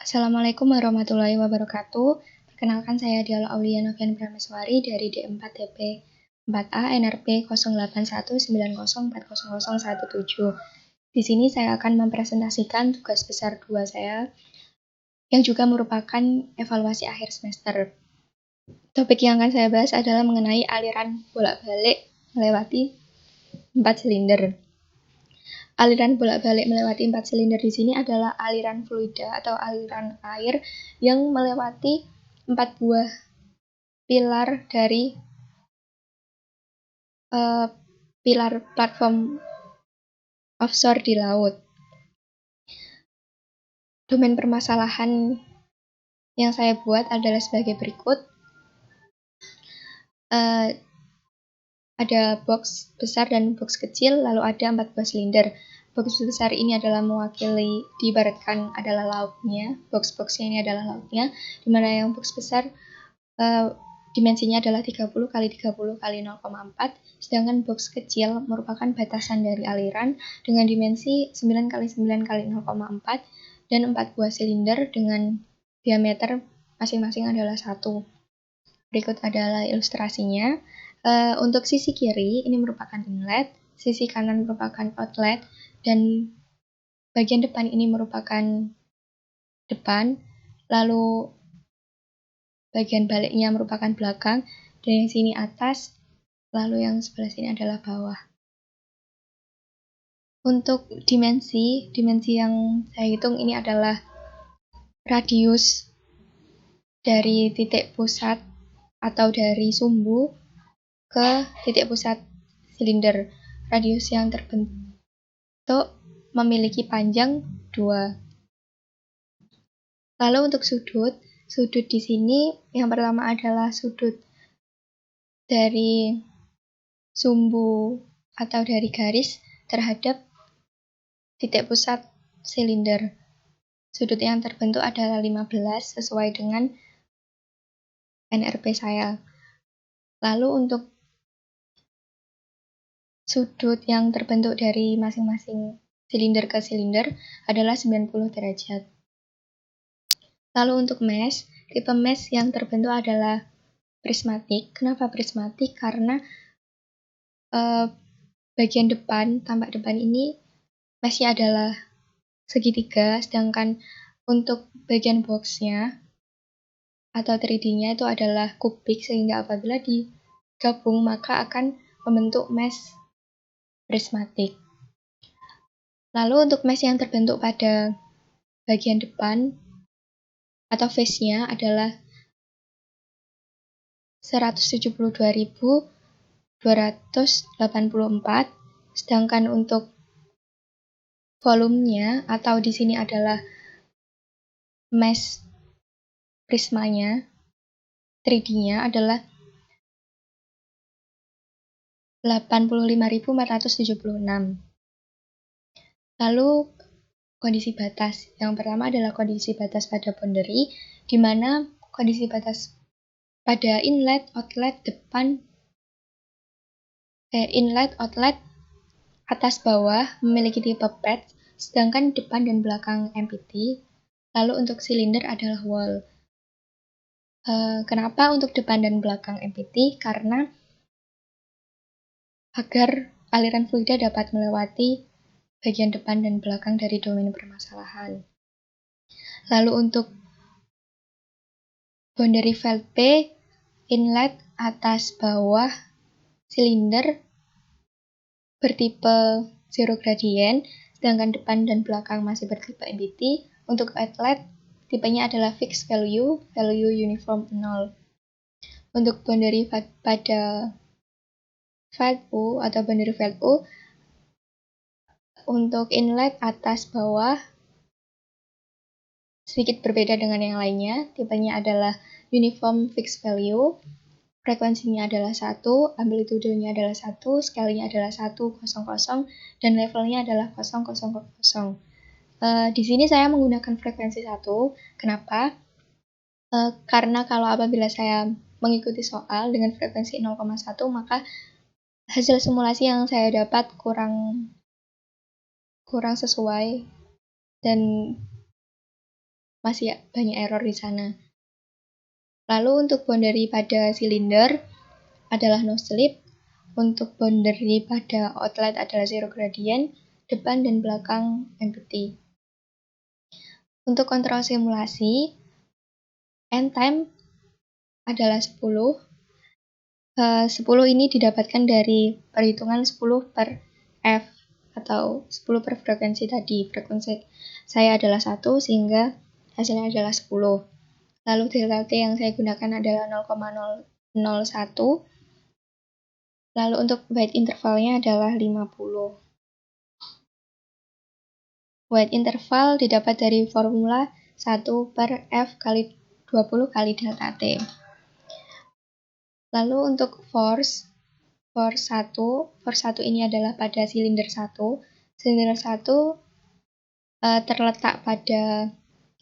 Assalamualaikum warahmatullahi wabarakatuh. Perkenalkan saya Diala Aulia Novian Prameswari dari D4 TP 4A NRP 0819040017. Di sini saya akan mempresentasikan tugas besar 2 saya yang juga merupakan evaluasi akhir semester. Topik yang akan saya bahas adalah mengenai aliran bolak-balik melewati 4 silinder. Aliran bolak-balik melewati 4 silinder di sini adalah aliran fluida atau aliran air yang melewati 4 buah pilar dari pilar platform offshore di laut. Domain permasalahan yang saya buat adalah sebagai berikut. Ada box besar dan box kecil, lalu ada 4 buah silinder. Box besar ini adalah mewakili, diibaratkan adalah lautnya, box-boxnya ini adalah lautnya, dimana yang box besar dimensinya adalah 30 x 30 x 0,4, sedangkan box kecil merupakan batasan dari aliran dengan dimensi 9 x 9 x 0,4 dan 4 buah silinder dengan diameter masing-masing adalah 1. Berikut adalah ilustrasinya. Untuk sisi kiri ini merupakan inlet, sisi kanan merupakan outlet, dan bagian depan ini merupakan depan, lalu bagian baliknya merupakan belakang, dan yang sini atas, lalu yang sebelah sini adalah bawah. Untuk dimensi yang saya hitung ini adalah radius dari titik pusat atau dari sumbu ke titik pusat silinder. Radius yang terbentuk memiliki panjang 2. Lalu untuk sudut di sini yang pertama adalah sudut dari sumbu atau dari garis terhadap titik pusat silinder. Sudut yang terbentuk adalah 15 sesuai dengan NRP saya. Lalu untuk sudut yang terbentuk dari masing-masing silinder ke silinder adalah 90 derajat. Lalu untuk mesh, tipe mesh yang terbentuk adalah prismatik. Kenapa prismatik? Karena bagian depan, tampak depan ini meshnya adalah segitiga, sedangkan untuk bagian boxnya atau 3D-nya itu adalah kubik, sehingga apabila digabung maka akan membentuk mesh prismatik. Lalu untuk mesh yang terbentuk pada bagian depan atau face-nya adalah 172.284, sedangkan untuk volumenya atau di sini adalah mesh prismanya 3D-nya adalah 85.476. Lalu kondisi batas. Yang pertama adalah kondisi batas pada boundary, di mana kondisi batas pada inlet, outlet, atas bawah memiliki tipe pad, sedangkan depan dan belakang empty. Lalu untuk silinder adalah wall. Kenapa untuk depan dan belakang empty? Karena agar aliran fluida dapat melewati bagian depan dan belakang dari domain permasalahan. Lalu untuk boundary field P, inlet, atas, bawah, silinder bertipe zero gradient, sedangkan depan dan belakang masih bertipe empty. Untuk outlet, tipenya adalah fixed value uniform 0. Untuk boundary pada field U atau boundary field U, untuk inlet, atas, bawah sedikit berbeda dengan yang lainnya. Tipenya adalah uniform fixed value, frekuensinya adalah 1, amplitudenya adalah 1, scale-nya adalah 100, dan levelnya adalah 000. Di sini saya menggunakan frekuensi 1. Kenapa? Karena kalau apabila saya mengikuti soal dengan frekuensi 0,1, maka hasil simulasi yang saya dapat kurang sesuai dan masih banyak error di sana. Lalu untuk boundary pada silinder adalah no slip, untuk boundary pada outlet adalah zero gradient, depan dan belakang empty. Untuk kontrol simulasi, end time adalah 10. 10 ini didapatkan dari perhitungan 10 per F atau 10 per frekuensi tadi. Frekuensi saya adalah 1 sehingga hasilnya adalah 10. Lalu delta T yang saya gunakan adalah 0,001. Lalu untuk wait intervalnya adalah 50. Wait interval didapat dari formula 1 per F kali 20 kali delta T. Lalu untuk force 1 ini adalah pada silinder 1. Silinder 1 terletak pada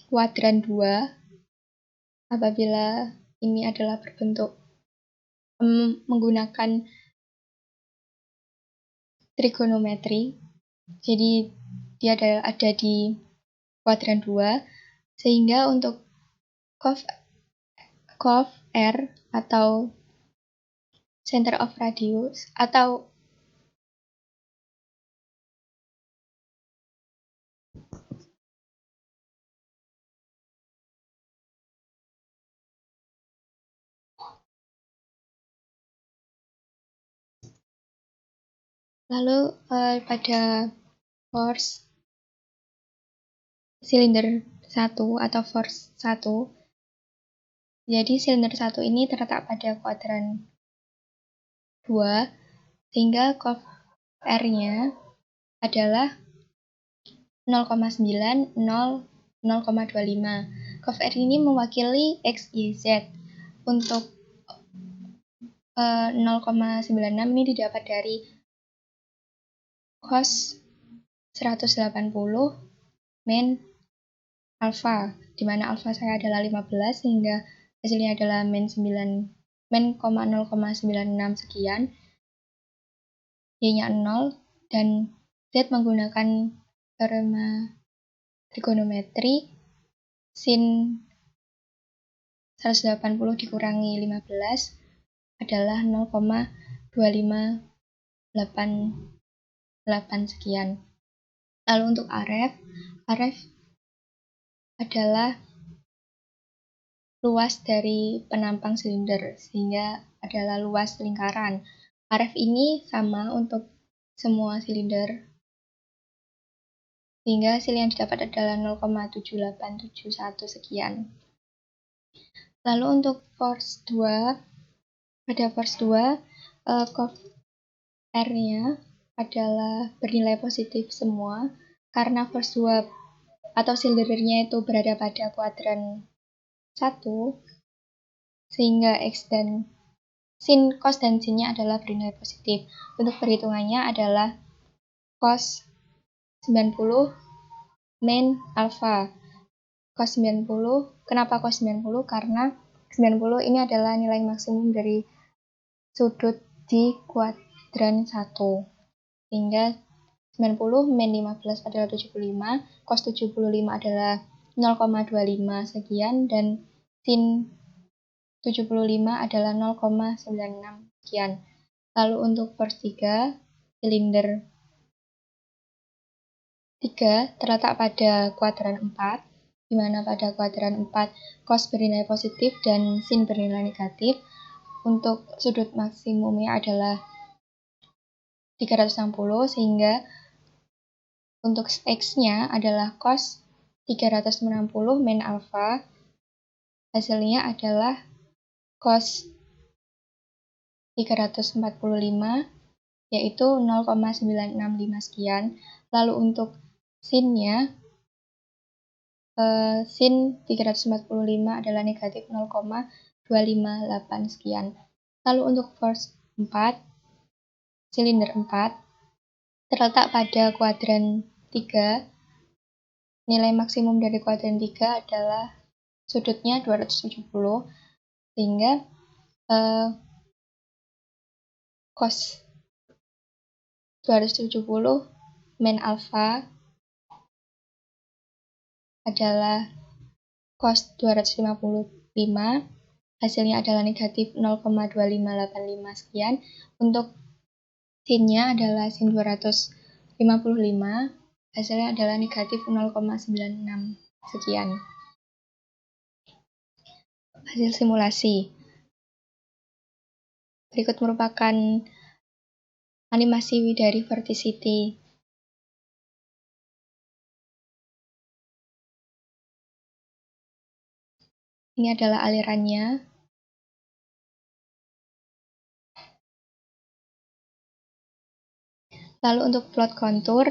kuadran 2 apabila ini adalah berbentuk menggunakan trigonometri. Jadi dia ada di kuadran 2 sehingga untuk cov R atau center of radius atau lalu pada force silinder 1 atau force 1, jadi silinder 1 ini terletak pada kuadran 2 sehingga cov R-nya adalah 0,9, 0, 0,25. Cov R ini mewakili X, Y, Z. Untuk 0,96 ini didapat dari cos 180 min alpha, di mana alpha saya adalah 15 sehingga hasilnya adalah min 0,96 sekian, Y-nya 0, dan Z menggunakan teorema trigonometri sin 180 dikurangi 15 adalah 0,2588 sekian. Lalu untuk RF adalah luas dari penampang silinder sehingga adalah luas lingkaran. RF ini sama untuk semua silinder sehingga hasil yang didapat adalah 0,7871 sekian. Lalu untuk force 2, pada force 2 cov R-nya adalah bernilai positif semua karena force 2 atau silindernya itu berada pada kuadran 1 sehingga X dan sin, cos dan sinnya adalah bernilai positif. Untuk perhitungannya adalah cos 90 min alpha. Cos 90, kenapa cos 90? Karena 90 ini adalah nilai maksimum dari sudut di kuadran 1. Sehingga 90 min 15 adalah 75, cos 75 adalah 0,25 sekian, dan sin 75 adalah 0,96 sekian. Lalu untuk force 3, silinder 3 terletak pada kuadran 4, di mana pada kuadran 4 cos bernilai positif dan sin bernilai negatif. Untuk sudut maksimumnya adalah 360 sehingga untuk X-nya adalah cos 360 min alpha. Hasilnya adalah cos 345 yaitu 0,965 sekian. Lalu untuk sinnya sin 345 adalah negatif 0,258 sekian. Lalu untuk force 4, silinder 4 terletak pada kuadran 3. Nilai maksimum dari kuadran 3 adalah sudutnya 270 sehingga cos 270 min alpha adalah cos 255, hasilnya adalah negatif 0,2585 sekian. Untuk sin-nya adalah sin 255, hasilnya adalah negatif 0,96 sekian. Hasil simulasi berikut merupakan animasi dari Vorticity. Ini adalah alirannya. Lalu untuk plot kontur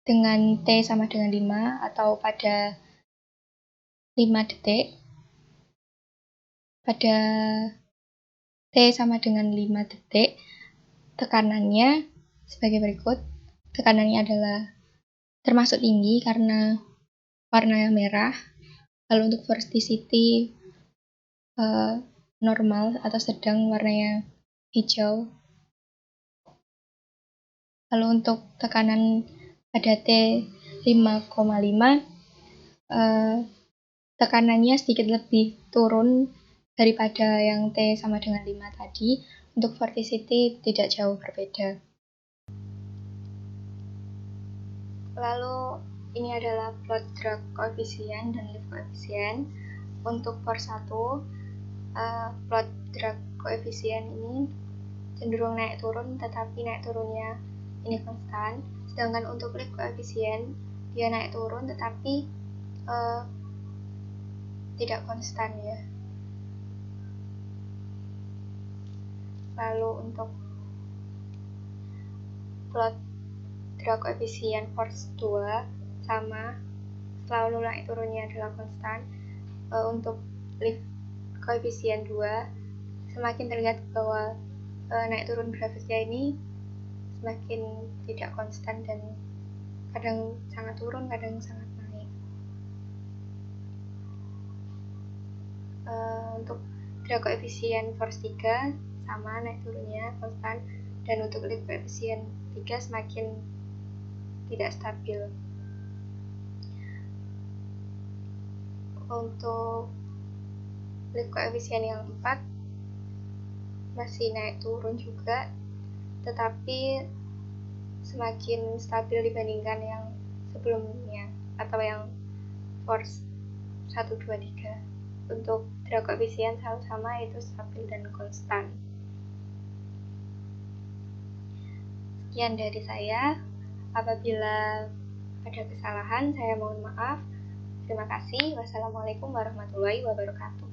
dengan T sama dengan 5 atau pada 5 detik, pada T sama dengan 5 detik, tekanannya sebagai berikut. Tekanannya adalah termasuk tinggi karena warna merah. Lalu untuk Vorticity normal atau sedang, warnanya hijau. Lalu untuk tekanan pada T 5,5, tekanannya sedikit lebih turun daripada yang T sama dengan 5 tadi. Untuk Vorticity tidak jauh berbeda. Lalu ini adalah plot drag koefisien dan lift koefisien. Untuk for 1, plot drag koefisien ini cenderung naik turun, tetapi naik turunnya ini konstan. Sedangkan untuk lift koefisien dia naik turun tetapi tidak konstan ya. Lalu untuk plot drag koefisien force 2 sama, selalu naik turunnya adalah konstan. Untuk lift koefisien 2 semakin terlihat bahwa naik turun grafiknya ini semakin tidak konstan dan kadang sangat turun, kadang sangat naik. Untuk drag koefisien force 3 sama, naik turunnya konstan, dan untuk lift koefisien 3 semakin tidak stabil. Untuk lift koefisien yang 4 masih naik turun juga, tetapi semakin stabil dibandingkan yang sebelumnya atau yang force 1, 2, 3. Untuk drag koefisien selalu sama, yaitu stabil dan konstan. Sekian dari saya. Apabila ada kesalahan, saya mohon maaf. Terima kasih. Wassalamualaikum warahmatullahi wabarakatuh.